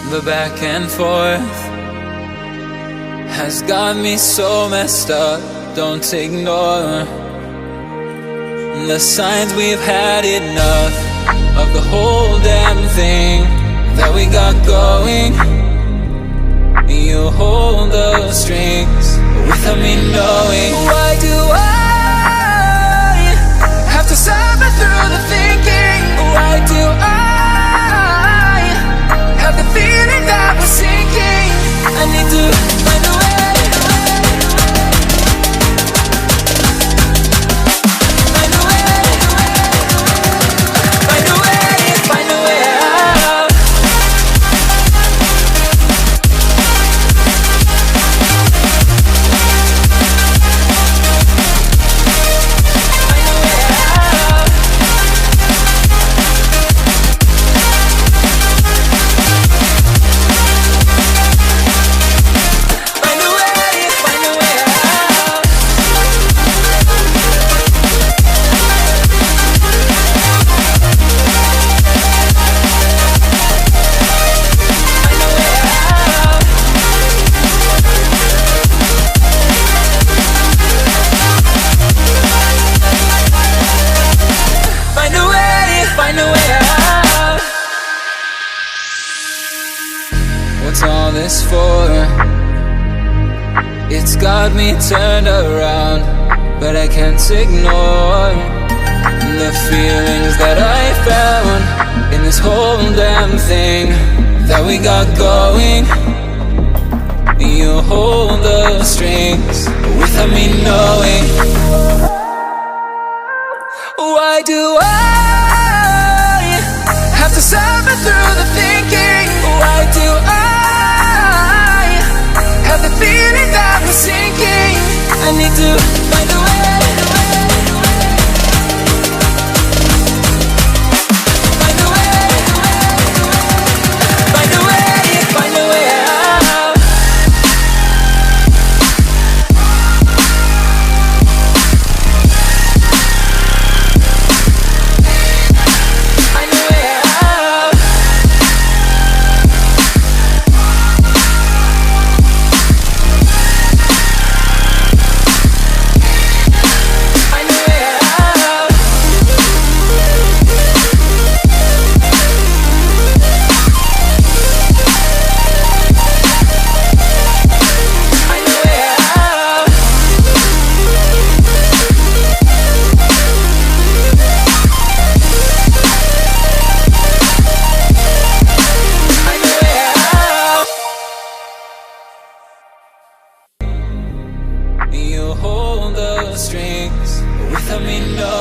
The back and forth has got me so messed up. Don't ignore the signs. We've had enough of the whole damn thing that we got going. You hold the strings without me knowing. Why do I have to suffer through the thinking? Why do I have the feeling that we're sinking? I need to find a way. Find a way. Find a way. Find a way out. What's all this for? It's got me turned around, but I can't ignore the feelings that I found in this whole damn thing that we got going. You hold the strings without me knowing. Why do I have to suffer through the thinking? Why do I have the feeling that we're sinking? I need to find a way. Find a way. Find a way. Find a way out. Find a way out. Find a way out. Find a way out. Find a way out. You hold the strings without me knowing.